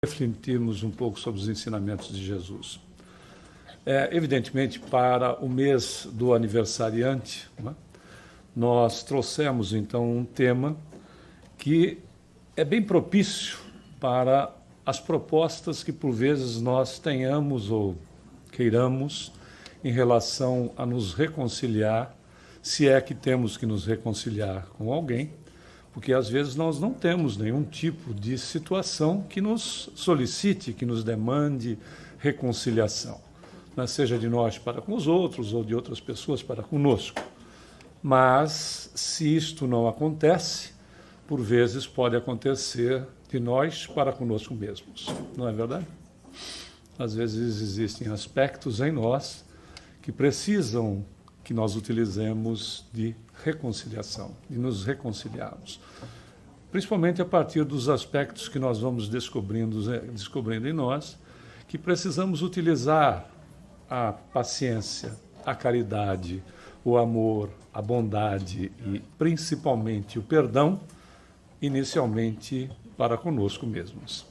refletirmos um pouco sobre os ensinamentos de Jesus. Evidentemente, para o mês do aniversariante, né, nós trouxemos, então, um tema que é bem propício para as propostas que, por vezes, nós tenhamos ou queiramos em relação a nos reconciliar, se é que temos que nos reconciliar com alguém, porque às vezes nós não temos nenhum tipo de situação que nos solicite, que nos demande reconciliação, né? Seja de nós para com os outros ou de outras pessoas para conosco. Mas, se isto não acontece, por vezes pode acontecer de nós para conosco mesmos, não é verdade? Às vezes existem aspectos em nós que precisam que nós utilizemos de reconciliação, de nos reconciliarmos. Principalmente a partir dos aspectos que nós vamos descobrindo em nós, que precisamos utilizar a paciência, a caridade, o amor, a bondade e principalmente o perdão, inicialmente para conosco mesmos.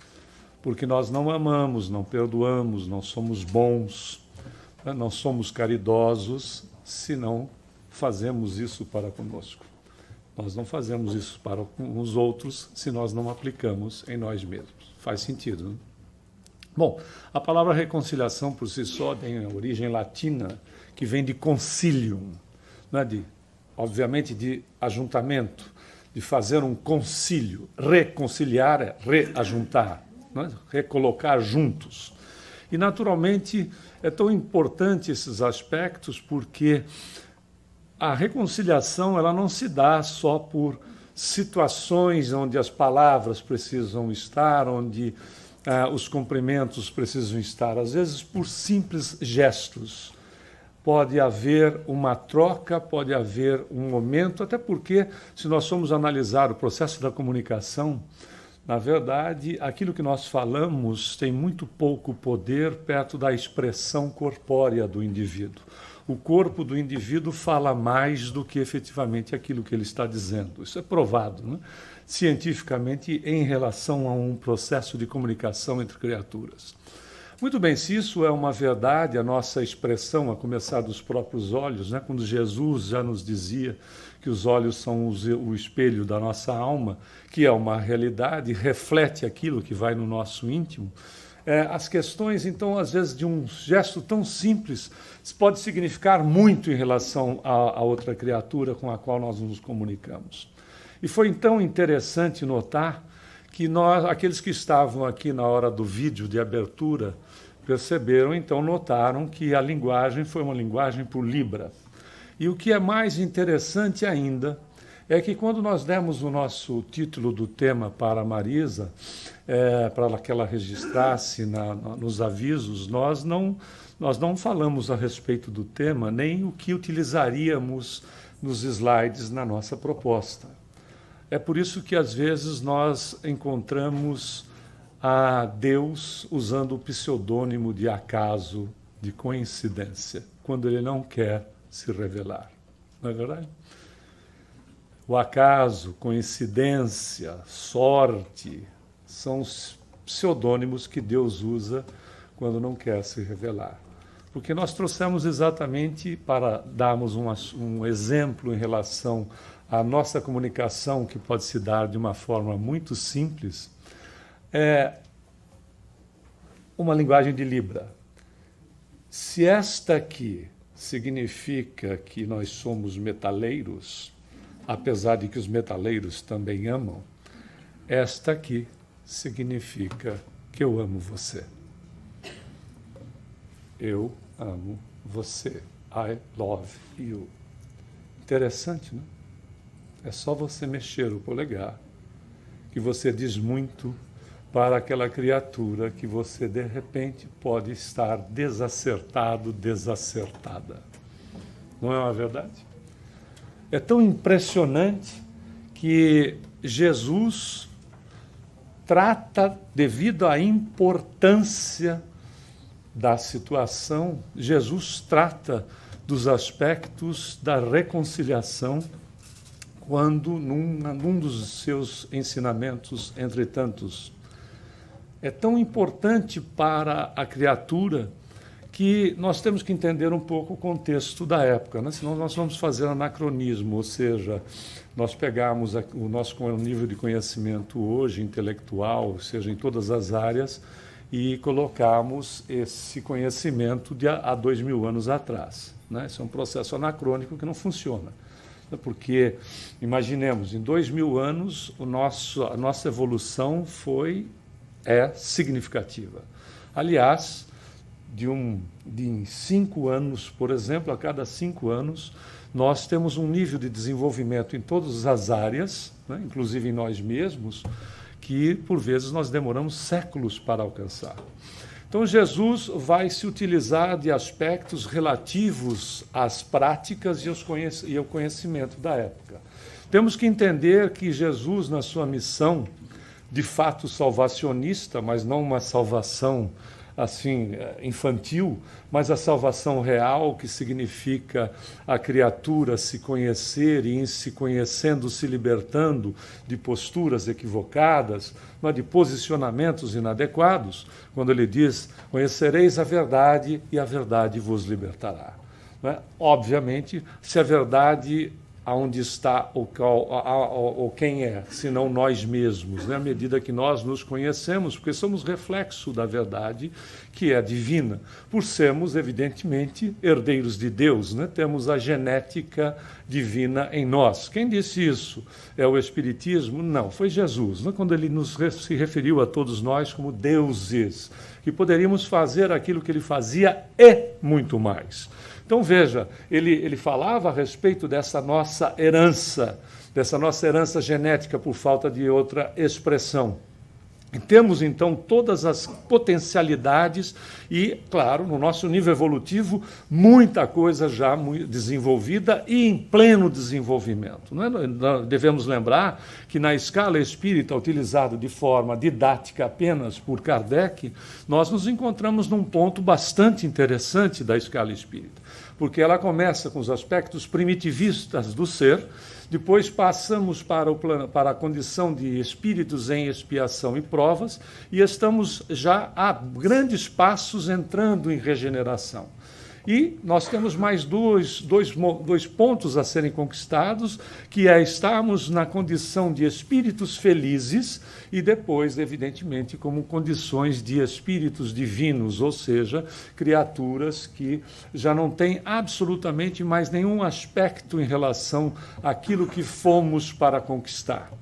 Porque nós não amamos, não perdoamos, não somos bons, não somos caridosos, se não fazemos isso para conosco. Nós não fazemos isso para os outros se nós não aplicamos em nós mesmos. Faz sentido, né? Bom, a palavra reconciliação por si só tem a origem latina, que vem de concilium, né? Obviamente de ajuntamento, de fazer um concílio. Reconciliar é reajuntar, né? Recolocar juntos. E, naturalmente, é tão importante esses aspectos porque a reconciliação ela não se dá só por situações onde as palavras precisam estar, onde os cumprimentos precisam estar. Às vezes, por simples gestos. Pode haver uma troca, pode haver um momento, até porque, se nós formos analisar o processo da comunicação, na verdade, aquilo que nós falamos tem muito pouco poder perto da expressão corpórea do indivíduo. O corpo do indivíduo fala mais do que efetivamente aquilo que ele está dizendo. Isso é provado, né? Cientificamente em relação a um processo de comunicação entre criaturas. Muito bem, se isso é uma verdade, a nossa expressão, a começar dos próprios olhos, né? Quando Jesus já nos dizia que os olhos são o espelho da nossa alma, que é uma realidade, reflete aquilo que vai no nosso íntimo. As questões, então, às vezes, de um gesto tão simples, pode significar muito em relação a outra criatura com a qual nós nos comunicamos. E foi, então, interessante notar que nós, aqueles que estavam aqui na hora do vídeo de abertura, perceberam, então, notaram que a linguagem foi uma linguagem por Libra. E o que é mais interessante ainda é que quando nós demos o nosso título do tema para a Marisa, para que ela registrasse nos avisos, nós não falamos a respeito do tema, nem o que utilizaríamos nos slides na nossa proposta. É por isso que, às vezes, nós encontramos a Deus usando o pseudônimo de acaso, de coincidência, quando ele não quer se revelar. Não é verdade? O acaso, coincidência, sorte, são os pseudônimos que Deus usa quando não quer se revelar. Porque nós trouxemos exatamente para darmos um exemplo em relação à nossa comunicação, que pode se dar de uma forma muito simples, uma linguagem de Libra. Se esta aqui significa que nós somos metaleiros, apesar de que os metaleiros também amam, esta aqui significa que eu amo você. Eu amo você. I love you. Interessante, não? É só você mexer o polegar que você diz muito para aquela criatura que você, de repente, pode estar desacertado, desacertada. Não é uma verdade? É tão impressionante que Jesus trata, devido à importância da situação, Jesus trata dos aspectos da reconciliação quando, num dos seus ensinamentos, entre tantos, é tão importante para a criatura que nós temos que entender um pouco o contexto da época, né? Senão nós vamos fazer anacronismo, ou seja, nós pegarmos o nosso nível de conhecimento hoje, intelectual, seja em todas as áreas, e colocarmos esse conhecimento de há 2000 anos atrás, né? Isso é um processo anacrônico que não funciona. Porque, imaginemos, em 2000 anos, a nossa evolução é significativa. Aliás, em 5 anos, por exemplo, a cada 5 anos, nós temos um nível de desenvolvimento em todas as áreas, né, inclusive em nós mesmos, que, por vezes, nós demoramos séculos para alcançar. Então, Jesus vai se utilizar de aspectos relativos às práticas e ao conhecimento da época. Temos que entender que Jesus, na sua missão, de fato salvacionista, mas não uma salvação assim infantil, mas a salvação real, que significa a criatura se conhecer e, em se conhecendo, se libertando de posturas equivocadas, de posicionamentos inadequados, quando ele diz: conhecereis a verdade e a verdade vos libertará. Obviamente, se a verdade aonde está ou quem é, senão nós mesmos, né? À medida que nós nos conhecemos, porque somos reflexo da verdade que é divina, por sermos, evidentemente, herdeiros de Deus, né? Temos a genética divina em nós. Quem disse isso? É o Espiritismo? Não, foi Jesus, né? Quando ele se referiu a todos nós como deuses, que poderíamos fazer aquilo que ele fazia e muito mais. Então, veja, ele falava a respeito dessa nossa herança genética, por falta de outra expressão. E temos, então, todas as potencialidades e, claro, no nosso nível evolutivo, muita coisa já desenvolvida e em pleno desenvolvimento. Não é? Devemos lembrar que na escala espírita, utilizada de forma didática apenas por Kardec, nós nos encontramos num ponto bastante interessante da escala espírita, porque ela começa com os aspectos primitivistas do ser. Depois passamos para a condição de espíritos em expiação e provas, e estamos já a grandes passos entrando em regeneração. E nós temos mais dois pontos a serem conquistados, que é estarmos na condição de espíritos felizes e depois, evidentemente, como condições de espíritos divinos, ou seja, criaturas que já não têm absolutamente mais nenhum aspecto em relação àquilo que fomos para conquistar.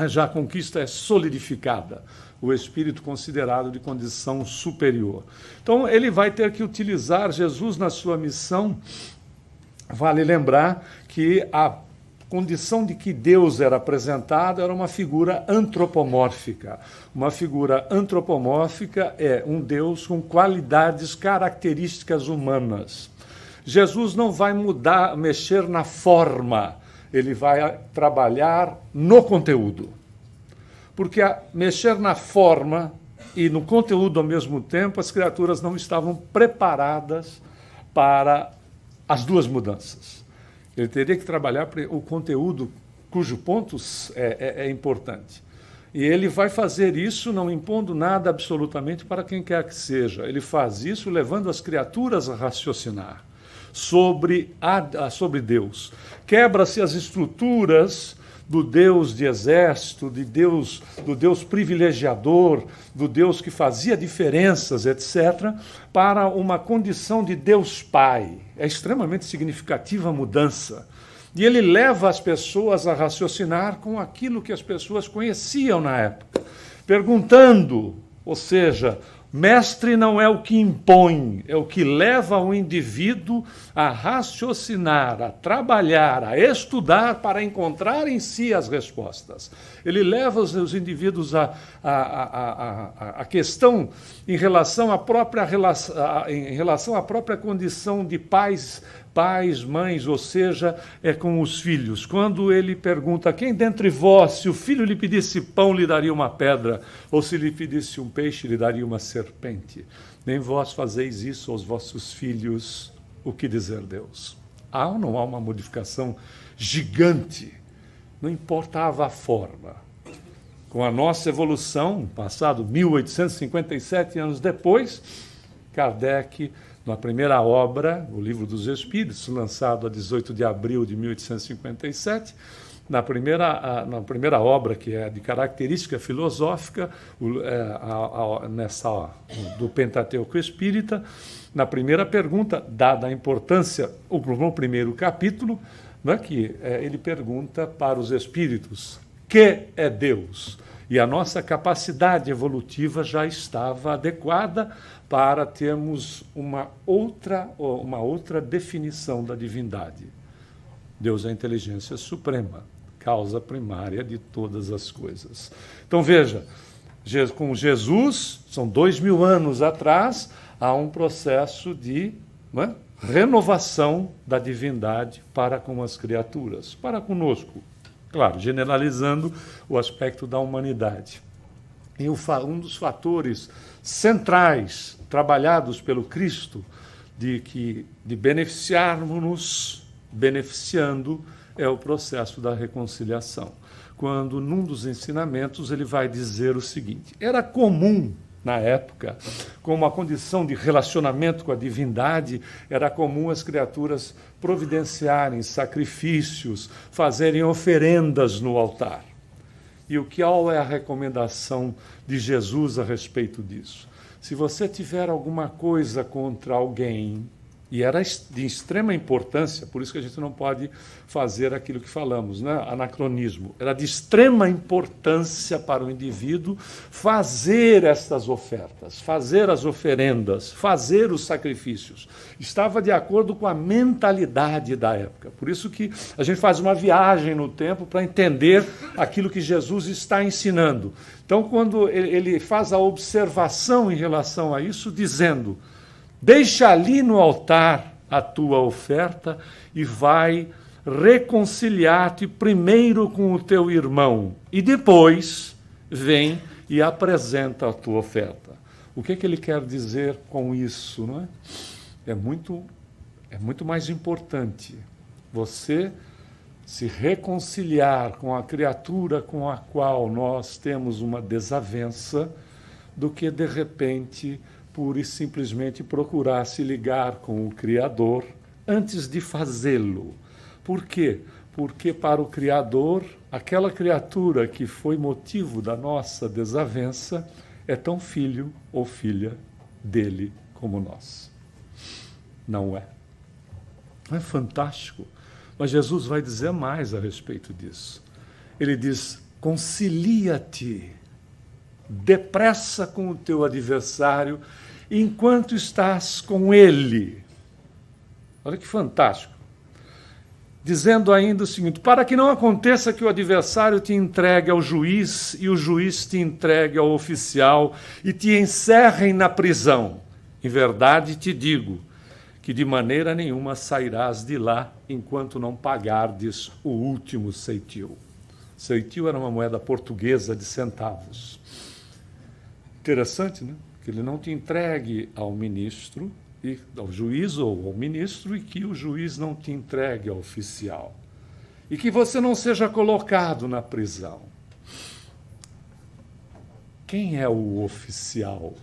Já a conquista é solidificada, o espírito considerado de condição superior. Então, ele vai ter que utilizar Jesus na sua missão. Vale lembrar que a condição de que Deus era apresentado era uma figura antropomórfica. Uma figura antropomórfica é um Deus com qualidades, características humanas. Jesus não vai mexer na forma, ele vai trabalhar no conteúdo. Porque mexer na forma e no conteúdo ao mesmo tempo, as criaturas não estavam preparadas para as duas mudanças. Ele teria que trabalhar o conteúdo, cujo ponto é importante. E ele vai fazer isso não impondo nada absolutamente para quem quer que seja. Ele faz isso levando as criaturas a raciocinar sobre Deus. Quebra-se as estruturas do Deus de exército, do Deus privilegiador, do Deus que fazia diferenças, etc., para uma condição de Deus Pai. É extremamente significativa a mudança. E ele leva as pessoas a raciocinar com aquilo que as pessoas conheciam na época, perguntando, ou seja, mestre não é o que impõe, é o que leva o indivíduo a raciocinar, a trabalhar, a estudar para encontrar em si as respostas. Ele leva os indivíduos a questão em relação à própria condição de pais, mães, ou seja, com os filhos. Quando ele pergunta: quem dentre vós, se o filho lhe pedisse pão, lhe daria uma pedra, ou se lhe pedisse um peixe, lhe daria uma serpente? Nem vós fazeis isso aos vossos filhos, o que dizer Deus? Há ou não há uma modificação gigante? Não importava a forma. com a nossa evolução, passado 1857 anos depois, Kardec, na primeira obra, o Livro dos Espíritos, lançado a 18 de abril de 1857, na primeira obra, que é de característica filosófica, do Pentateuco Espírita, na primeira pergunta, dada a importância, no primeiro capítulo, né, ele pergunta para os espíritos: que é Deus? E a nossa capacidade evolutiva já estava adequada para termos uma outra definição da divindade. Deus é a inteligência suprema, causa primária de todas as coisas. Então veja, com Jesus, são 2000 anos atrás, há um processo de renovação da divindade para com as criaturas, para conosco. Claro, generalizando o aspecto da humanidade. E um dos fatores centrais trabalhados pelo Cristo de beneficiarmos-nos beneficiando é o processo da reconciliação. Quando, num dos ensinamentos, ele vai dizer o seguinte: era comum, na época, como a condição de relacionamento com a divindade, era comum as criaturas providenciarem sacrifícios, fazerem oferendas no altar. E qual é a recomendação de Jesus a respeito disso? Se você tiver alguma coisa contra alguém, e era de extrema importância, por isso que a gente não pode fazer aquilo que falamos, né? Anacronismo. Era de extrema importância para o indivíduo fazer estas ofertas, fazer as oferendas, fazer os sacrifícios. Estava de acordo com a mentalidade da época. Por isso que a gente faz uma viagem no tempo para entender aquilo que Jesus está ensinando. Então, quando ele faz a observação em relação a isso, dizendo: deixa ali no altar a tua oferta e vai reconciliar-te primeiro com o teu irmão e depois vem e apresenta a tua oferta. O que ele quer dizer com isso, não é? É muito mais importante você se reconciliar com a criatura com a qual nós temos uma desavença do que, de repente, pura e simplesmente procurar se ligar com o Criador antes de fazê-lo. Por quê? Porque para o Criador, aquela criatura que foi motivo da nossa desavença é tão filho ou filha dele como nós. Não é? Não é fantástico? Mas Jesus vai dizer mais a respeito disso. Ele diz: concilia-te depressa com o teu adversário enquanto estás com ele. Olha que fantástico. Dizendo ainda o seguinte: para que não aconteça que o adversário te entregue ao juiz e o juiz te entregue ao oficial e te encerrem na prisão. Em verdade te digo que de maneira nenhuma sairás de lá enquanto não pagardes o último ceitil. Ceitil era uma moeda portuguesa de centavos. Interessante, né? Que ele não te entregue ao ministro, ao juiz ou ao ministro, e que o juiz não te entregue ao oficial. E que você não seja colocado na prisão. Quem é o oficial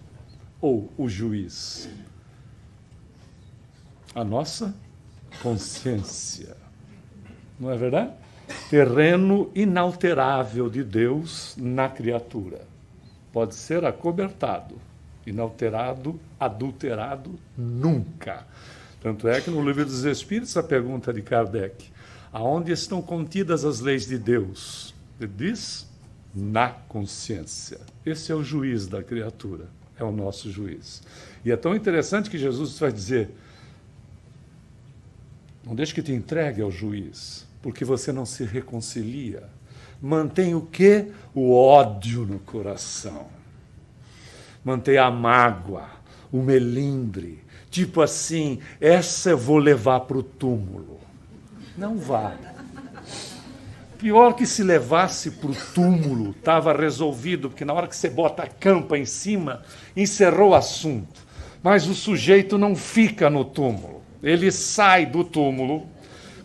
ou o juiz? A nossa consciência. Não é verdade? Terreno inalterável de Deus na criatura. Pode ser acobertado. Inalterado, adulterado, nunca. Tanto é que no Livro dos Espíritos, a pergunta de Kardec: aonde estão contidas as leis de Deus? Ele diz: na consciência. Esse é o juiz da criatura, é o nosso juiz. E é tão interessante que Jesus vai dizer: não deixe que te entregue ao juiz, porque você não se reconcilia. Mantém o quê? O ódio no coração. Mantém a mágoa, o melindre. Tipo assim, essa eu vou levar para o túmulo. Não vá. Pior que se levasse para o túmulo, estava resolvido, porque na hora que você bota a campa em cima, encerrou o assunto. Mas o sujeito não fica no túmulo. Ele sai do túmulo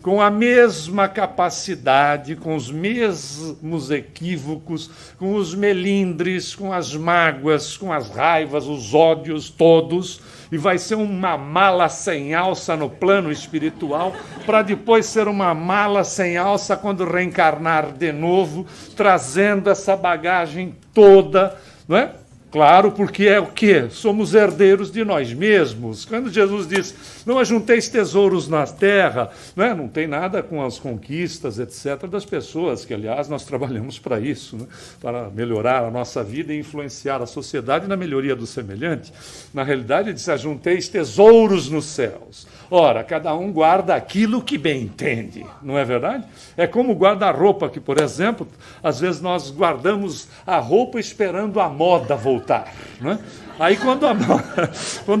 com a mesma capacidade, com os mesmos equívocos, com os melindres, com as mágoas, com as raivas, os ódios todos, e vai ser uma mala sem alça no plano espiritual, para depois ser uma mala sem alça quando reencarnar de novo, trazendo essa bagagem toda, não é? Claro, porque é o quê? Somos herdeiros de nós mesmos. Quando Jesus diz, não ajunteis tesouros na terra, não tem nada com as conquistas, etc., das pessoas, que, aliás, nós trabalhamos para isso, para melhorar a nossa vida e influenciar a sociedade na melhoria do semelhante. Na realidade, ele diz, ajunteis tesouros nos céus. Ora, cada um guarda aquilo que bem entende, não é verdade? É como guarda-roupa, que, por exemplo, às vezes nós guardamos a roupa esperando a moda voltar, não é? Aí, quando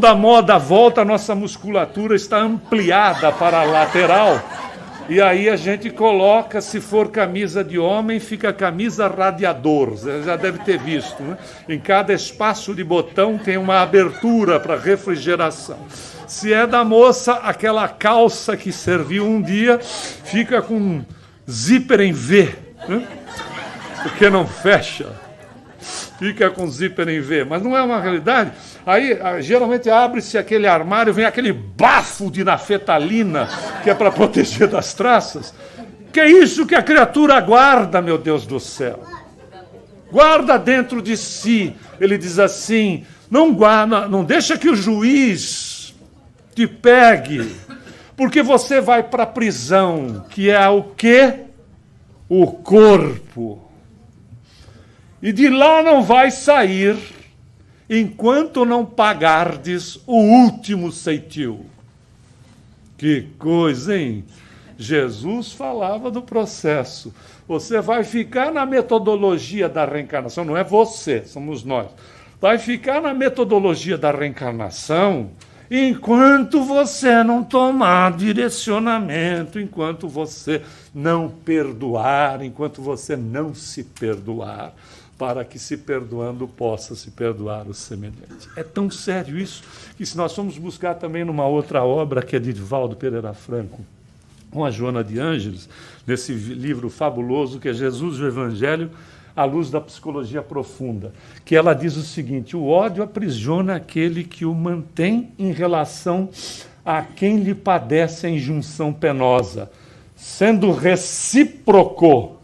a moda volta, a nossa musculatura está ampliada para a lateral, e aí a gente coloca, se for camisa de homem, fica camisa radiador, você já deve ter visto, né? Em cada espaço de botão tem uma abertura para refrigeração. Se é da moça, aquela calça que serviu um dia fica com zíper em V, né? Porque não fecha. Fica com zíper em V, mas não é uma realidade. Aí, geralmente, abre-se aquele armário, vem aquele bafo de naftalina, que é para proteger das traças. Que é isso que a criatura guarda, meu Deus do céu? Guarda dentro de si. Ele diz assim, não guarda, não deixa que o juiz te pegue, porque você vai para a prisão, que é o quê? O corpo. E de lá não vai sair enquanto não pagardes o último ceitil. Que coisa, hein? Jesus falava do processo. Você vai ficar na metodologia da reencarnação, não é você, somos nós. Vai ficar na metodologia da reencarnação enquanto você não tomar direcionamento, enquanto você não perdoar, enquanto você não se perdoar, para que, se perdoando, possa se perdoar o semelhante. É tão sério isso, que se nós formos buscar também numa outra obra, que é de Divaldo Pereira Franco, com a Joana de Ângeles, nesse livro fabuloso, que é Jesus e o Evangelho, à luz da psicologia profunda, que ela diz o seguinte, o ódio aprisiona aquele que o mantém em relação a quem lhe padece a injunção penosa. Sendo recíproco,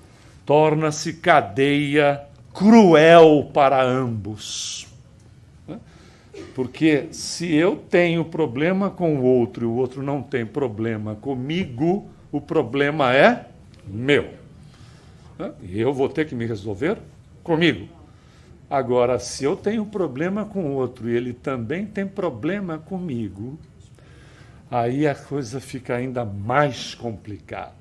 torna-se cadeia cruel para ambos. Porque se eu tenho problema com o outro e o outro não tem problema comigo, o problema é meu. E eu vou ter que me resolver comigo. Agora, se eu tenho problema com o outro e ele também tem problema comigo, aí a coisa fica ainda mais complicada.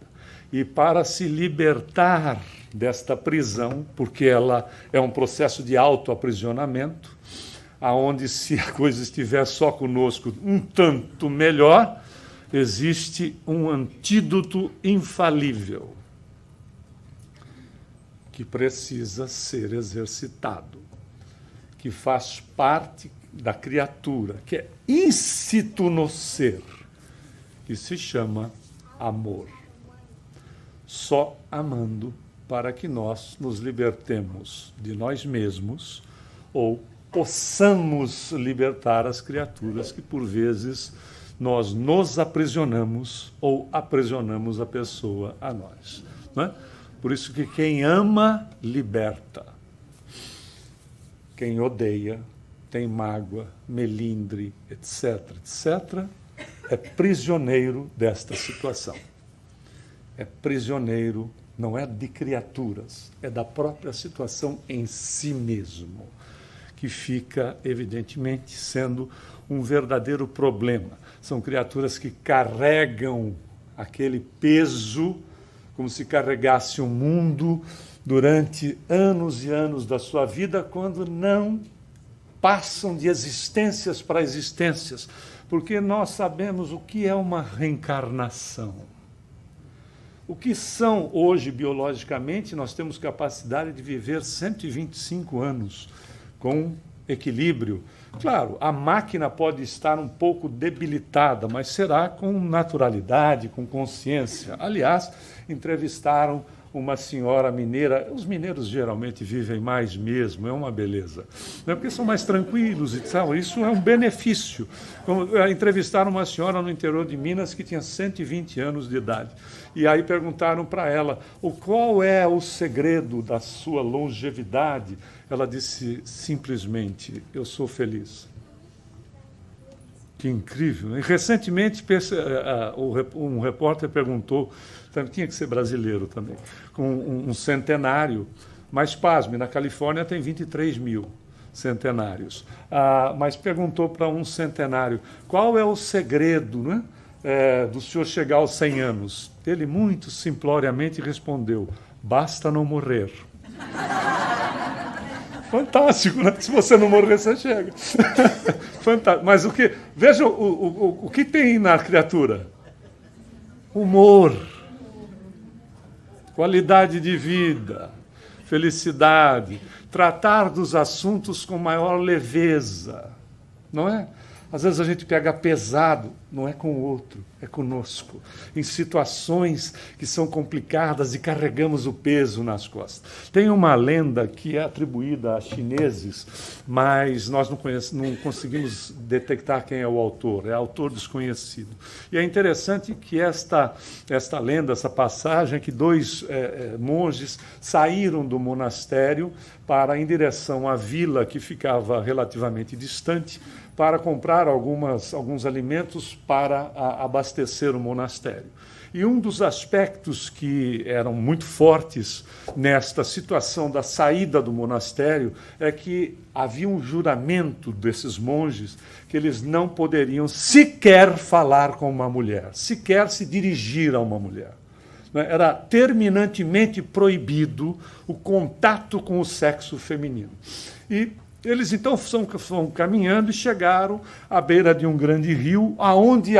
E para se libertar desta prisão, porque ela é um processo de autoaprisionamento, aonde, se a coisa estiver só conosco um tanto melhor, existe um antídoto infalível, que precisa ser exercitado, que faz parte da criatura, que é íncito no ser, que se chama amor. Só amando para que nós nos libertemos de nós mesmos ou possamos libertar as criaturas que, por vezes, nós nos aprisionamos ou aprisionamos a pessoa a nós. Não é? Por isso que quem ama, liberta. Quem odeia, tem mágoa, melindre, etc., etc., é prisioneiro desta situação. É prisioneiro, não é de criaturas, é da própria situação em si mesmo, que fica, evidentemente, sendo um verdadeiro problema. São criaturas que carregam aquele peso como se carregasse o mundo durante anos e anos da sua vida, quando não passam de existências para existências, porque nós sabemos o que é uma reencarnação. O que são hoje, biologicamente, nós temos capacidade de viver 125 anos com equilíbrio, Claro, a máquina pode estar um pouco debilitada, mas será com naturalidade, com consciência. Aliás, entrevistaram uma senhora mineira. Os mineiros geralmente vivem mais mesmo, é uma beleza. Não é porque são mais tranquilos e tal, isso é um benefício. Entrevistaram uma senhora no interior de Minas que tinha 120 anos de idade. E aí perguntaram para ela qual é o segredo da sua longevidade. Ela disse simplesmente: eu sou feliz. Que incrível, né? E recentemente um repórter perguntou, tinha que ser brasileiro também, com um centenário, mas pasme, na Califórnia tem 23 mil centenários, mas perguntou para um centenário qual é o segredo, né, do senhor chegar aos 100 anos. Ele muito simploriamente respondeu: basta não morrer. Fantástico, né? Se você não morrer, você chega. Fantástico. Mas veja o que tem na criatura: humor, qualidade de vida, felicidade, tratar dos assuntos com maior leveza, não é? Às vezes a gente pega pesado, não é com o outro, é conosco, em situações que são complicadas e carregamos o peso nas costas. Tem uma lenda que é atribuída a chineses, mas nós não conseguimos detectar quem é o autor, é autor desconhecido. E é interessante que esta lenda, essa passagem, que dois monges saíram do monastério em direção à vila que ficava relativamente distante, para comprar alguns alimentos para abastecer o monastério. E um dos aspectos que eram muito fortes nesta situação da saída do monastério é que havia um juramento desses monges que eles não poderiam sequer falar com uma mulher, sequer se dirigir a uma mulher. Era terminantemente proibido o contato com o sexo feminino. E eles então foram caminhando e chegaram à beira de um grande rio, aonde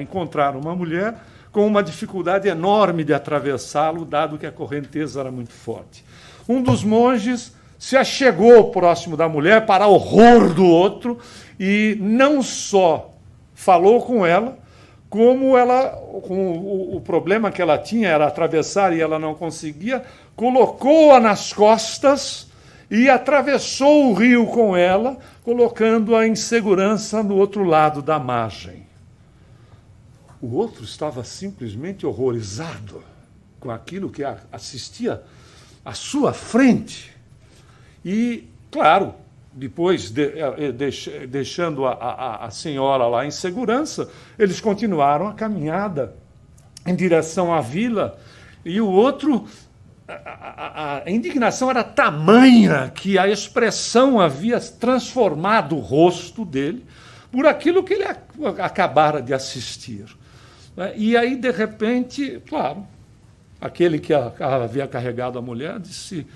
encontraram uma mulher com uma dificuldade enorme de atravessá-lo, dado que a correnteza era muito forte. Um dos monges se achegou próximo da mulher, para horror do outro, e não só falou com ela, como o problema que ela tinha era atravessar e ela não conseguia, colocou-a nas costas e atravessou o rio com ela, colocando-a em segurança no outro lado da margem. O outro estava simplesmente horrorizado com aquilo que assistia à sua frente. E, claro, depois, deixando a senhora lá em segurança, eles continuaram a caminhada em direção à vila, e o outro... A indignação era tamanha que a expressão havia transformado o rosto dele por aquilo que ele acabara de assistir. E aí, de repente, claro, aquele que havia carregado a mulher disse,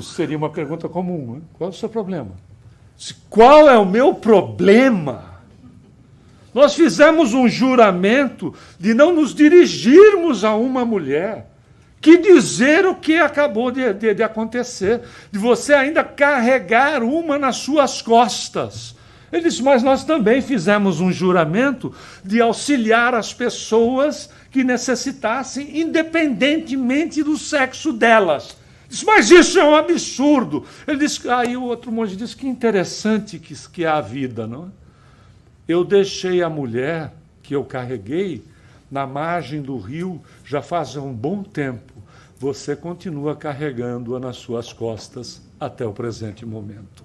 seria uma pergunta comum, né? Qual é o seu problema? Disse, qual é o meu problema? Nós fizemos um juramento de não nos dirigirmos a uma mulher. Que dizer o que acabou de acontecer, de você ainda carregar uma nas suas costas. Ele disse, mas nós também fizemos um juramento de auxiliar as pessoas que necessitassem, independentemente do sexo delas. Ele disse, mas isso é um absurdo. Ele disse, aí o outro monge disse, que interessante que é a vida, não é? Eu deixei a mulher que eu carreguei na margem do rio já faz um bom tempo. Você continua carregando-a nas suas costas até o presente momento.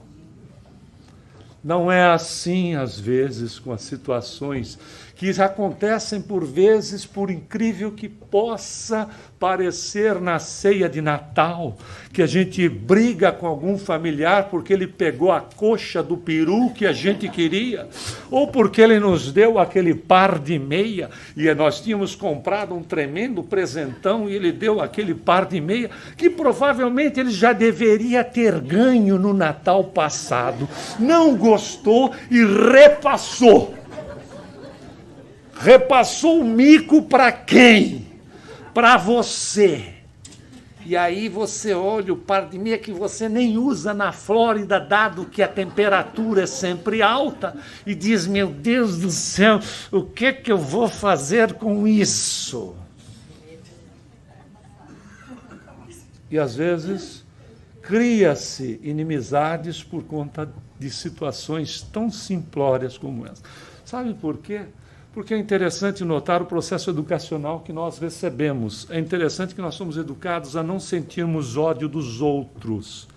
Não é assim, às vezes, com as situações que acontecem por vezes, por incrível que possa parecer na ceia de Natal, que a gente briga com algum familiar porque ele pegou a coxa do peru que a gente queria, ou porque ele nos deu aquele par de meia, e nós tínhamos comprado um tremendo presentão e ele deu aquele par de meia, que provavelmente ele já deveria ter ganho no Natal passado, não gostou e repassou. Repassou o mico para quem? Para você. E aí você olha o par de meia que você nem usa na Flórida, dado que a temperatura é sempre alta, e diz, meu Deus do céu, o que é que eu vou fazer com isso? E às vezes cria-se inimizades por conta de situações tão simplórias como essa. Sabe por quê? Porque é interessante notar o processo educacional que nós recebemos. É interessante que nós somos educados a não sentirmos ódio dos outros.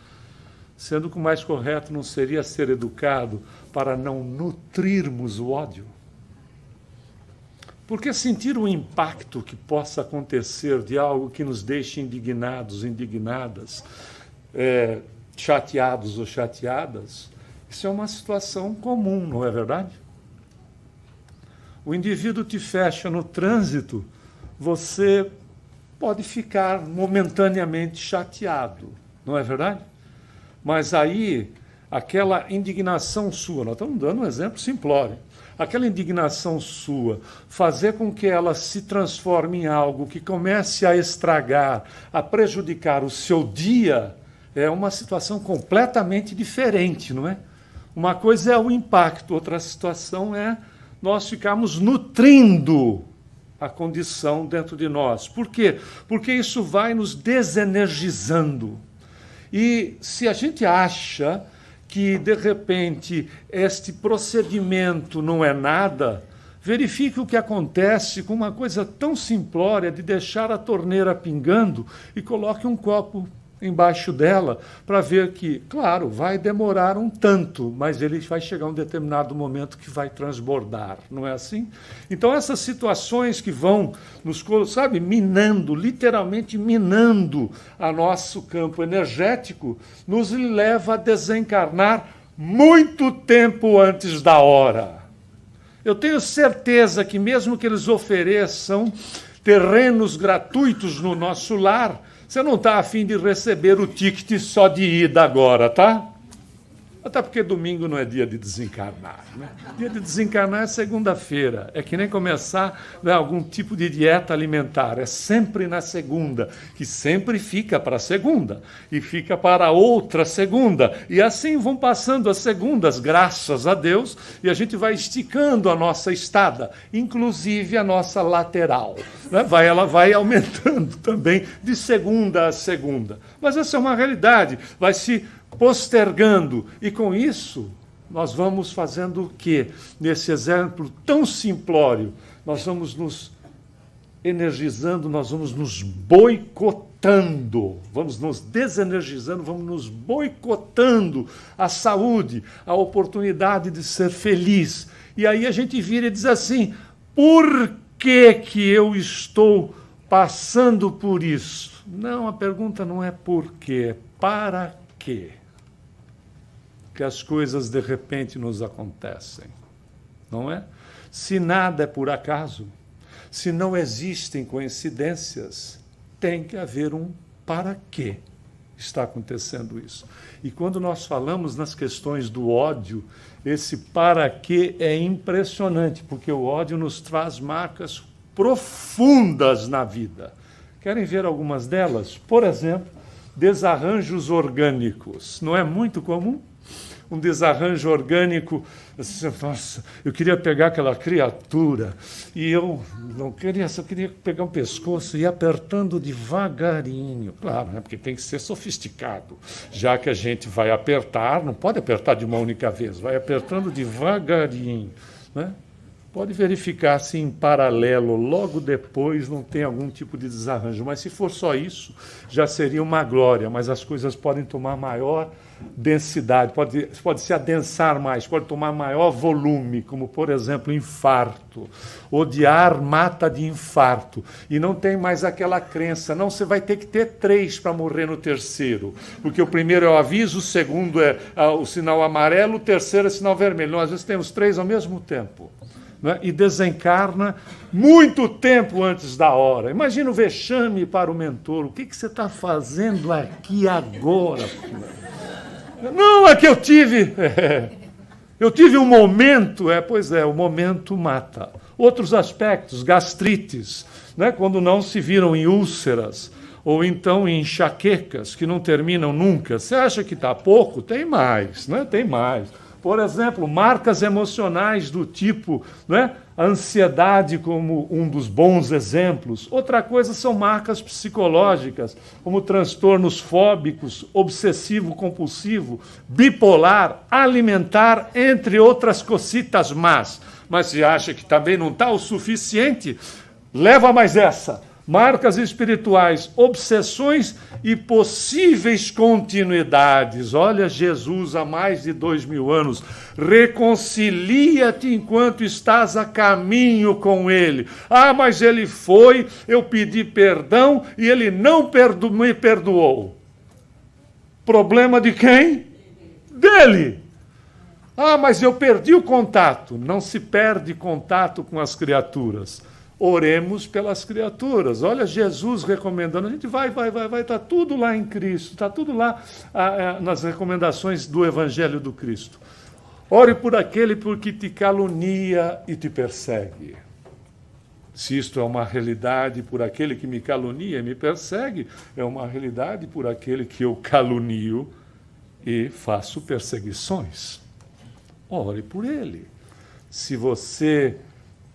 Sendo que o mais correto não seria ser educado para não nutrirmos o ódio? Porque sentir o impacto que possa acontecer de algo que nos deixe indignados, indignadas, chateados ou chateadas, isso é uma situação comum, não é verdade? O indivíduo te fecha no trânsito, você pode ficar momentaneamente chateado, não é verdade? Mas aí, aquela indignação sua, nós estamos dando um exemplo simplório, aquela indignação sua, fazer com que ela se transforme em algo que comece a estragar, a prejudicar o seu dia, é uma situação completamente diferente, não é? Uma coisa é o impacto, outra situação é nós ficarmos nutrindo a condição dentro de nós. Por quê? Porque isso vai nos desenergizando. E se a gente acha que, de repente, este procedimento não é nada, verifique o que acontece com uma coisa tão simplória de deixar a torneira pingando e coloque um copo embaixo dela para ver que, claro, vai demorar um tanto, mas ele vai chegar um determinado momento que vai transbordar, não é assim? Então, essas situações que vão nos, sabe, minando, literalmente minando a nosso campo energético, nos leva a desencarnar muito tempo antes da hora. Eu tenho certeza que mesmo que eles ofereçam terrenos gratuitos no nosso lar, você não está a fim de receber o ticket só de ida agora, tá? Até porque domingo não é dia de desencarnar, né? Dia de desencarnar é segunda-feira. É que nem começar, né, algum tipo de dieta alimentar. É sempre na segunda, que sempre fica para a segunda. E fica para outra segunda. E assim vão passando as segundas, graças a Deus, e a gente vai esticando a nossa estada, inclusive a nossa lateral, né? Ela vai aumentando também de segunda a segunda. Mas essa é uma realidade. Vai se postergando. E com isso, nós vamos fazendo o quê? Nesse exemplo tão simplório, nós vamos nos energizando, nós vamos nos boicotando, vamos nos desenergizando, vamos nos boicotando a saúde, a oportunidade de ser feliz. E aí a gente vira e diz assim, por que que eu estou passando por isso? Não, a pergunta não é por quê, é para quê que as coisas de repente nos acontecem, não é? Se nada é por acaso, se não existem coincidências, tem que haver um para quê está acontecendo isso. E quando nós falamos nas questões do ódio, esse para quê é impressionante, porque o ódio nos traz marcas profundas na vida. Querem ver algumas delas? Por exemplo, desarranjos orgânicos. Não é muito comum? Um desarranjo orgânico, nossa, eu queria pegar aquela criatura e eu não queria, só queria pegar um pescoço e ir apertando devagarinho. Claro, né, porque tem que ser sofisticado. Já que a gente vai apertar, não pode apertar de uma única vez, vai apertando devagarinho, né? Pode verificar se em paralelo, logo depois, não tem algum tipo de desarranjo. Mas se for só isso, já seria uma glória. Mas as coisas podem tomar maior densidade, pode se adensar mais, pode tomar maior volume, como, por exemplo, infarto. Odiar mata de infarto. E não tem mais aquela crença, não, você vai ter que ter 3 para morrer no terceiro. Porque o primeiro é o aviso, o segundo é o sinal amarelo, o terceiro é o sinal vermelho. Não, às vezes temos 3 ao mesmo tempo. Né? E desencarna muito tempo antes da hora. Imagina o vexame para o mentor. O que você está fazendo aqui agora? Não, é que eu tive... Eu tive um momento... Pois é, o momento mata. Outros aspectos, gastrites, né? Quando não se viram em úlceras, ou então enxaquecas que não terminam nunca. Você acha que está pouco? Tem mais, né? Tem mais. Por exemplo, marcas emocionais do tipo, né, a ansiedade como um dos bons exemplos. Outra coisa são marcas psicológicas, como transtornos fóbicos, obsessivo-compulsivo, bipolar, alimentar, entre outras cositas más. Mas se acha que também não está o suficiente, leva mais essa. Marcas espirituais, obsessões e possíveis continuidades. Olha, Jesus, há mais de 2000 anos, reconcilia-te enquanto estás a caminho com Ele. Ah, mas Ele foi, eu pedi perdão e Ele não me perdoou. Problema de quem? Dele. Ah, mas eu perdi o contato. Não se perde contato com as criaturas. Oremos pelas criaturas. Olha, Jesus recomendando. A gente vai. Está tudo lá em Cristo. Está tudo lá nas recomendações do Evangelho do Cristo. Ore por aquele que te calunia e te persegue. Se isto é uma realidade por aquele que me calunia e me persegue, é uma realidade por aquele que eu calunio e faço perseguições. Ore por ele. Se você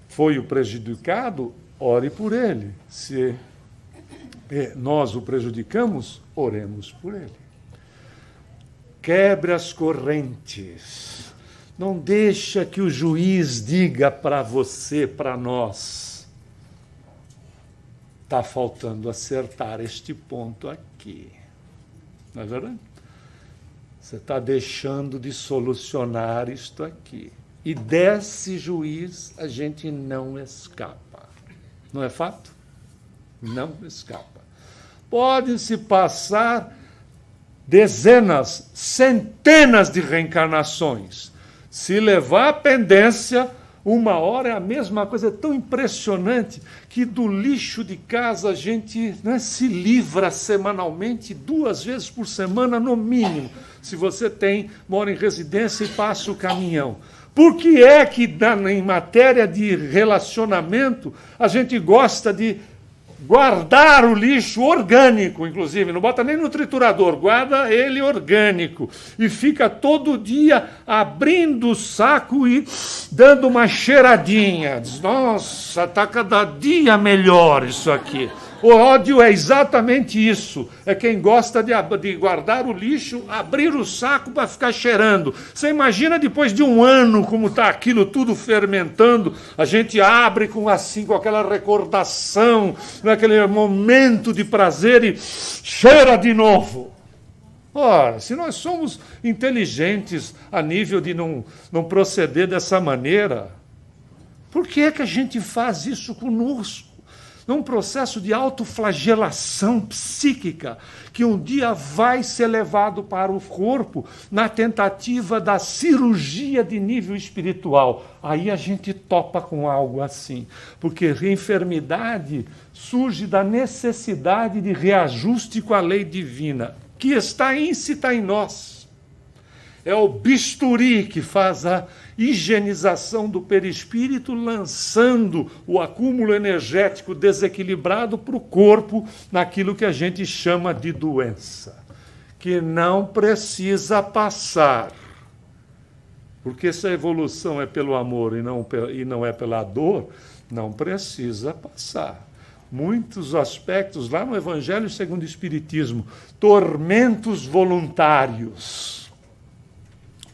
foi o prejudicado, ore por ele. Se nós o prejudicamos, oremos por ele. Quebre as correntes. Não deixa que o juiz diga para você, para nós. Está faltando acertar este ponto aqui. Não é verdade? Você está deixando de solucionar isto aqui. E desse juiz a gente não escapa. Não é fato? Não escapa. Pode-se passar dezenas, centenas de reencarnações. Se levar a pendência, uma hora é a mesma coisa. É tão impressionante que do lixo de casa a gente, né, se livra semanalmente, 2 vezes por semana no mínimo. Se você mora em residência e passa o caminhão. Por que é que, em matéria de relacionamento, a gente gosta de guardar o lixo orgânico, inclusive, não bota nem no triturador, guarda ele orgânico, e fica todo dia abrindo o saco e dando uma cheiradinha. Diz, nossa, está cada dia melhor isso aqui. O ódio é exatamente isso. É quem gosta de guardar o lixo, abrir o saco para ficar cheirando. Você imagina depois de 1 ano como está aquilo tudo fermentando, a gente abre com aquela recordação, naquele momento de prazer e cheira de novo. Ora, se nós somos inteligentes a nível de não proceder dessa maneira, por que é que a gente faz isso conosco? Num processo de autoflagelação psíquica que um dia vai ser levado para o corpo na tentativa da cirurgia de nível espiritual. Aí a gente topa com algo assim, porque a enfermidade surge da necessidade de reajuste com a lei divina, que está íncita em nós. É o bisturi que faz a higienização do perispírito, lançando o acúmulo energético desequilibrado para o corpo naquilo que a gente chama de doença, que não precisa passar. Porque se a evolução é pelo amor e não é pela dor, não precisa passar. Muitos aspectos, lá no Evangelho segundo o Espiritismo, tormentos voluntários.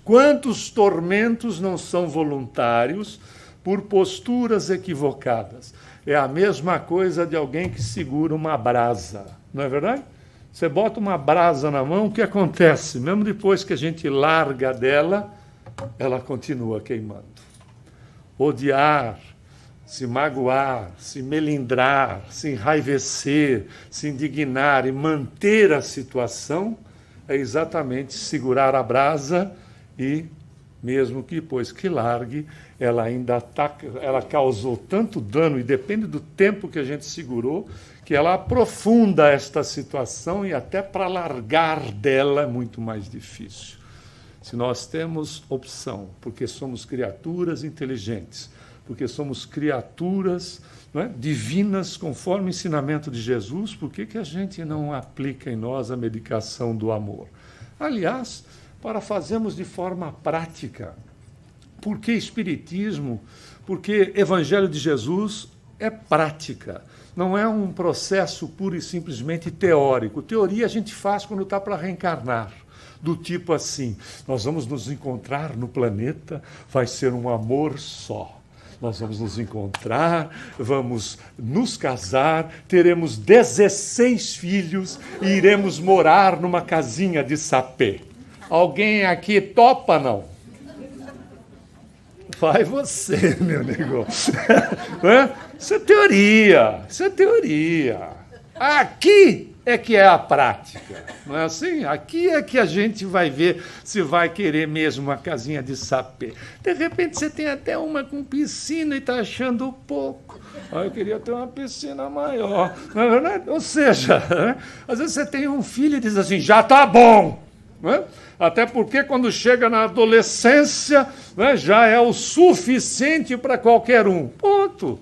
Quantos tormentos não são voluntários por posturas equivocadas? É a mesma coisa de alguém que segura uma brasa, não é verdade? Você bota uma brasa na mão, o que acontece? Mesmo depois que a gente larga dela, ela continua queimando. Odiar, se magoar, se melindrar, se enraivecer, se indignar e manter a situação é exatamente segurar a brasa e, mesmo que depois que largue, ela causou tanto dano, e depende do tempo que a gente segurou, que ela aprofunda esta situação e até para largar dela é muito mais difícil. Se nós temos opção, porque somos criaturas inteligentes, porque somos criaturas, não é, divinas, conforme o ensinamento de Jesus. Por que a gente não aplica em nós a medicação do amor? Aliás, para fazermos de forma prática. Por que Espiritismo? Porque Evangelho de Jesus é prática. Não é um processo puro e simplesmente teórico. Teoria a gente faz quando está para reencarnar. Do tipo assim, nós vamos nos encontrar no planeta, vai ser um amor só. Nós vamos nos encontrar, vamos nos casar, teremos 16 filhos e iremos morar numa casinha de sapê. Alguém aqui topa, não? Vai você, meu negócio. Isso é teoria, isso é teoria. Aqui é que é a prática, não é assim? Aqui é que a gente vai ver se vai querer mesmo uma casinha de sapê. De repente você tem até uma com piscina e está achando pouco. Eu queria ter uma piscina maior. Não é verdade? Ou seja, às vezes você tem um filho e diz assim, já está bom. Não é? Até porque quando chega na adolescência, né, já é o suficiente para qualquer um. Ponto.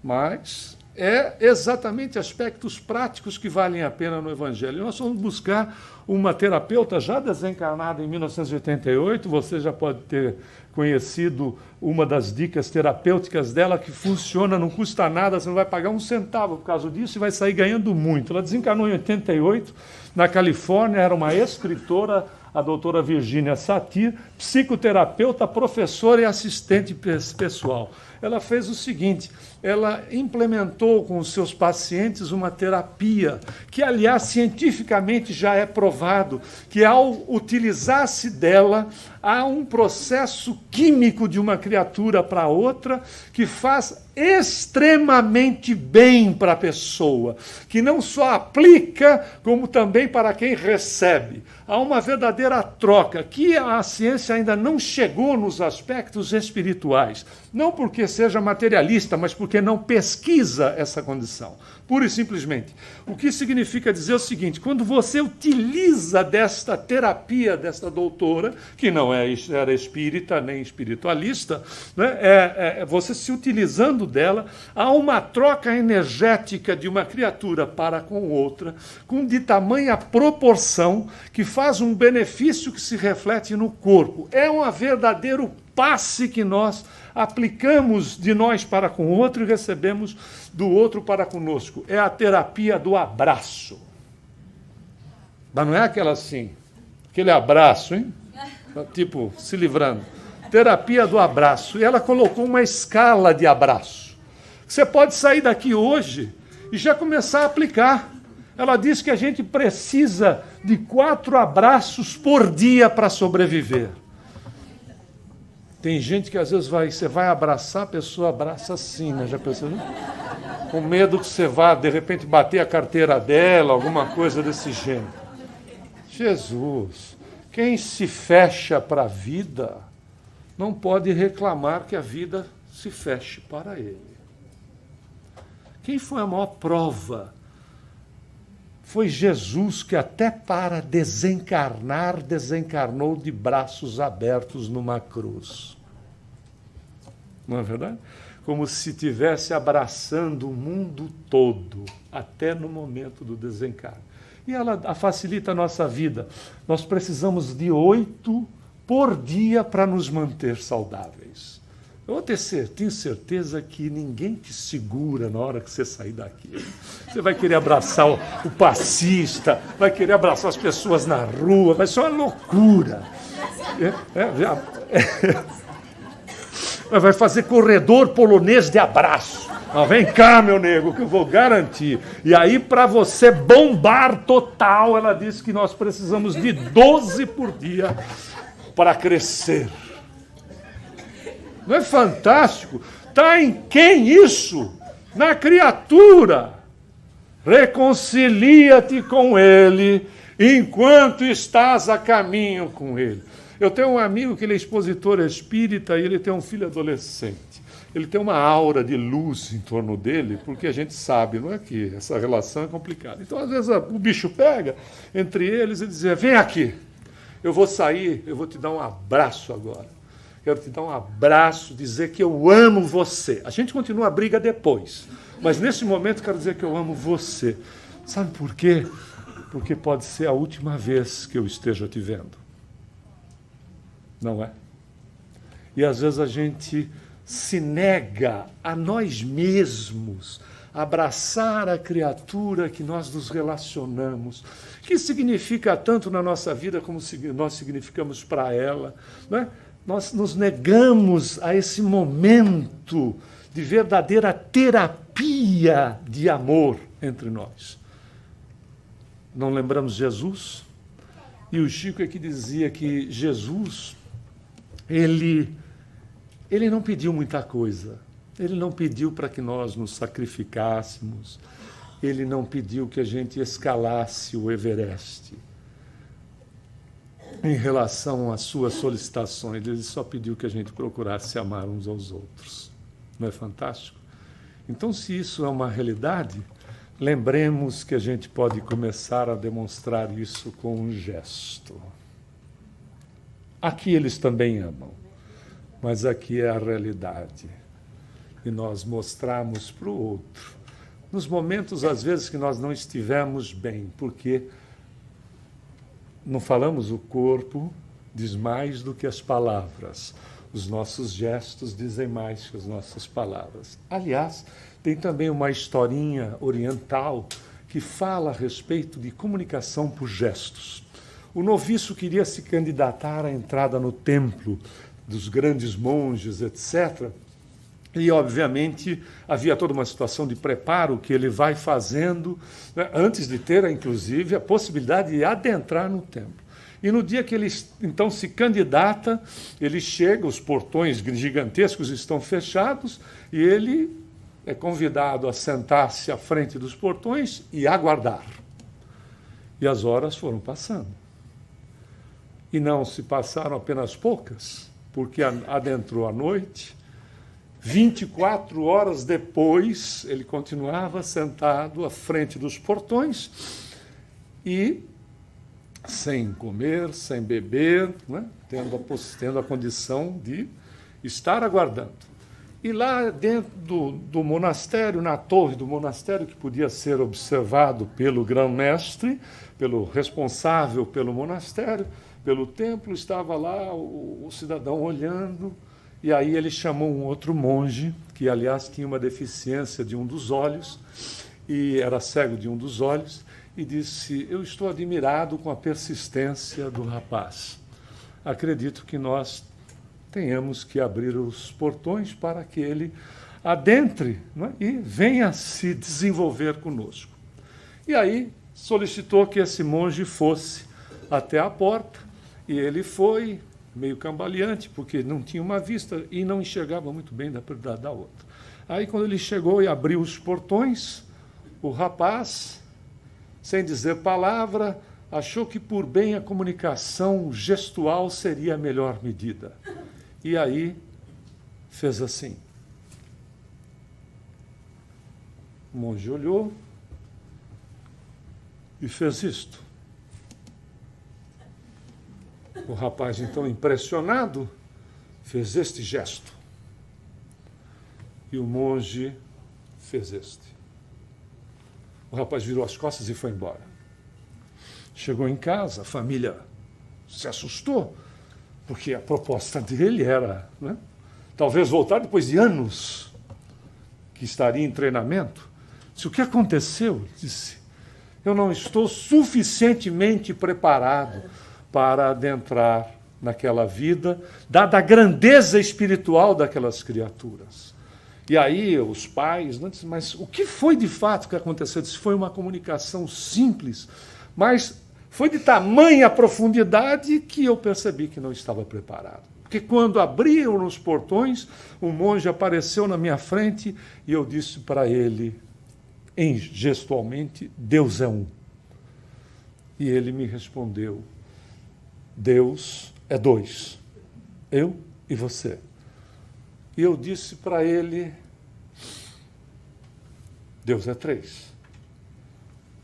Mas é exatamente aspectos práticos que valem a pena no Evangelho. Nós vamos buscar uma terapeuta já desencarnada em 1988, você já pode ter conhecido uma das dicas terapêuticas dela, que funciona, não custa nada, você não vai pagar um centavo por causa disso e vai sair ganhando muito. Ela desencarnou em 88, na Califórnia, era uma escritora, a doutora Virginia Satir, psicoterapeuta, professora e assistente pessoal. Ela fez o seguinte, ela implementou com os seus pacientes uma terapia, que, aliás, cientificamente já é provado, que ao utilizar-se dela, há um processo químico de uma criatura para outra que faz extremamente bem para a pessoa, que não só aplica, como também para quem recebe. Há uma verdadeira troca, que a ciência ainda não chegou nos aspectos espirituais. Não porque seja materialista, mas porque não pesquisa essa condição. Pura e simplesmente. O que significa dizer o seguinte, quando você utiliza desta terapia, desta doutora, que não era espírita nem espiritualista, né, você se utilizando dela, há uma troca energética de uma criatura para com outra, de tamanha proporção, que faz um benefício que se reflete no corpo. É um verdadeiro passe que nós aplicamos de nós para com o outro e recebemos do outro para conosco. É a terapia do abraço. Mas não é aquela assim, aquele abraço, hein? Tipo, se livrando. Terapia do abraço. E ela colocou uma escala de abraço. Você pode sair daqui hoje e já começar a aplicar. Ela diz que a gente precisa de 4 abraços por dia para sobreviver. Tem gente que às vezes você vai abraçar, a pessoa abraça assim, né? Já pensou? Com medo que você vá, de repente, bater a carteira dela, alguma coisa desse gênero. Jesus, quem se fecha para a vida não pode reclamar que a vida se feche para ele. Quem foi a maior prova? Foi Jesus, que até para desencarnar, desencarnou de braços abertos numa cruz. Não é verdade? Como se estivesse abraçando o mundo todo, até no momento do desencarne. E ela facilita a nossa vida. Nós precisamos de 8 por dia para nos manter saudáveis. Eu tenho certeza que ninguém te segura na hora que você sair daqui. Você vai querer abraçar o passista, vai querer abraçar as pessoas na rua, vai ser uma loucura. Vai fazer corredor polonês de abraço. Vem cá, meu nego, que eu vou garantir. E aí, para você bombar total, ela disse que nós precisamos de 12 por dia para crescer. Não é fantástico? Está em quem isso? Na criatura. Reconcilia-te com ele enquanto estás a caminho com ele. Eu tenho um amigo que ele é expositor espírita e ele tem um filho adolescente. Ele tem uma aura de luz em torno dele, porque a gente sabe, não é que essa relação é complicada. Então, às vezes, o bicho pega entre eles e diz, vem aqui, eu vou sair, eu vou te dar um abraço agora. quero te dar um abraço, dizer que eu amo você. A gente continua a briga depois, mas nesse momento quero dizer que eu amo você. Sabe por quê? Porque pode ser a última vez que eu esteja te vendo. Não é? E às vezes a gente se nega a nós mesmos a abraçar a criatura que nós nos relacionamos, que significa tanto na nossa vida como nós significamos para ela. Não é? Nós nos negamos a esse momento de verdadeira terapia de amor entre nós. Não lembramos Jesus? E o Chico é que dizia que Jesus, ele não pediu muita coisa. Ele não pediu para que nós nos sacrificássemos. Ele não pediu que a gente escalasse o Everest. Em relação às suas solicitações, ele só pediu que a gente procurasse amar uns aos outros. Não é fantástico? Então, se isso é uma realidade, lembremos que a gente pode começar a demonstrar isso com um gesto. Aqui eles também amam, mas aqui é a realidade. E nós mostramos para o outro, nos momentos, às vezes, que nós não estivemos bem, porque não falamos, o corpo diz mais do que as palavras. Os nossos gestos dizem mais que as nossas palavras. Aliás, tem também uma historinha oriental que fala a respeito de comunicação por gestos. O noviço queria se candidatar à entrada no templo dos grandes monges, etc. E, obviamente, havia toda uma situação de preparo que ele vai fazendo, né, antes de ter, inclusive, a possibilidade de adentrar no templo. E no dia que ele, então, se candidata, ele chega, os portões gigantescos estão fechados, e ele é convidado a sentar-se à frente dos portões e aguardar. E as horas foram passando. E não se passaram apenas poucas, porque adentrou a noite. 24 horas depois, ele continuava sentado à frente dos portões e sem comer, sem beber, né? tendo a condição de estar aguardando. E lá dentro do monastério, na torre do monastério, que podia ser observado pelo grão-mestre, pelo responsável pelo monastério, pelo templo, estava lá o cidadão olhando, e aí ele chamou um outro monge, que aliás tinha uma deficiência de um dos olhos, e era cego de um dos olhos, e disse: eu estou admirado com a persistência do rapaz. Acredito que nós tenhamos que abrir os portões para que ele adentre, não é? E venha se desenvolver conosco. E aí solicitou que esse monge fosse até a porta, e ele foi, meio cambaleante, porque não tinha uma vista e não enxergava muito bem da outra. Aí, quando ele chegou e abriu os portões, o rapaz, sem dizer palavra, achou que por bem a comunicação gestual seria a melhor medida. E aí fez assim. O monge olhou e fez isto. O rapaz, então, impressionado, fez este gesto. E o monge fez este. O rapaz virou as costas e foi embora. Chegou em casa, a família se assustou, porque a proposta dele era, né, talvez voltar depois de anos que estaria em treinamento. Disse: o que aconteceu? Disse: eu não estou suficientemente preparado para adentrar naquela vida, dada a grandeza espiritual daquelas criaturas. E aí os pais, não dizem: mas o que foi de fato que aconteceu? Disse: foi uma comunicação simples, mas foi de tamanha profundidade que eu percebi que não estava preparado. Porque quando abriram os portões, um monge apareceu na minha frente e eu disse para ele, gestualmente: Deus é um. E ele me respondeu: Deus é dois, eu e você. E eu disse para ele: Deus é três.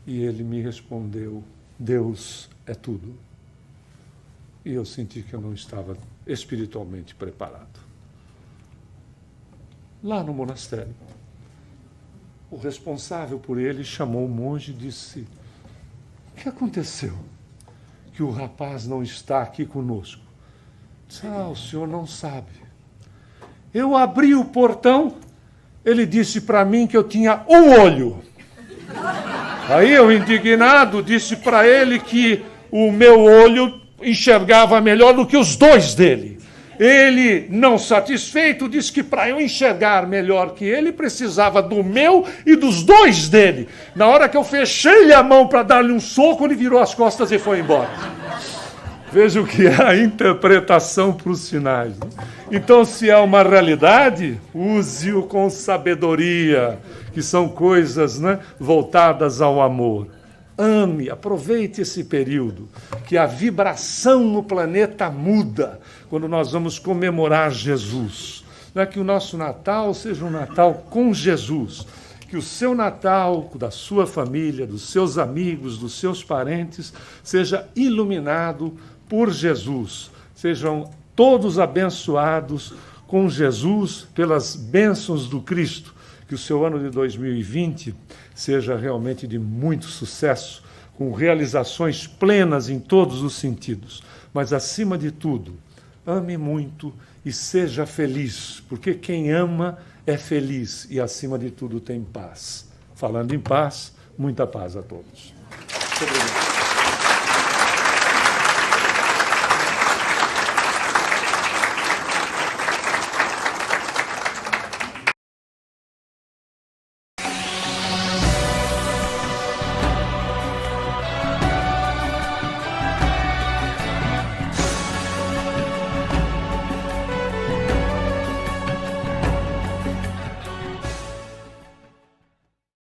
E ele me respondeu: Deus é tudo. E eu senti que eu não estava espiritualmente preparado. Lá no monastério, o responsável por ele chamou o monge e disse: o que aconteceu? Que o rapaz não está aqui conosco. Disse: o senhor não sabe. Eu abri o portão, ele disse para mim que eu tinha um olho. Aí eu, indignado, disse para ele que o meu olho enxergava melhor do que os dois dele. Ele, não satisfeito, disse que para eu enxergar melhor que ele, precisava do meu e dos dois dele. Na hora que eu fechei a mão para dar-lhe um soco, ele virou as costas e foi embora. Veja o que é a interpretação para os sinais. Então, se é uma realidade, use-o com sabedoria, que são coisas, né, voltadas ao amor. Ame, aproveite esse período, que a vibração no planeta muda quando nós vamos comemorar Jesus. Não é que o nosso Natal seja um Natal com Jesus, que o seu Natal, da sua família, dos seus amigos, dos seus parentes, seja iluminado por Jesus. Sejam todos abençoados com Jesus pelas bênçãos do Cristo. Que o seu ano de 2020 seja realmente de muito sucesso, com realizações plenas em todos os sentidos. Mas, acima de tudo, ame muito e seja feliz, porque quem ama é feliz e, acima de tudo, tem paz. Falando em paz, muita paz a todos. Muito obrigado.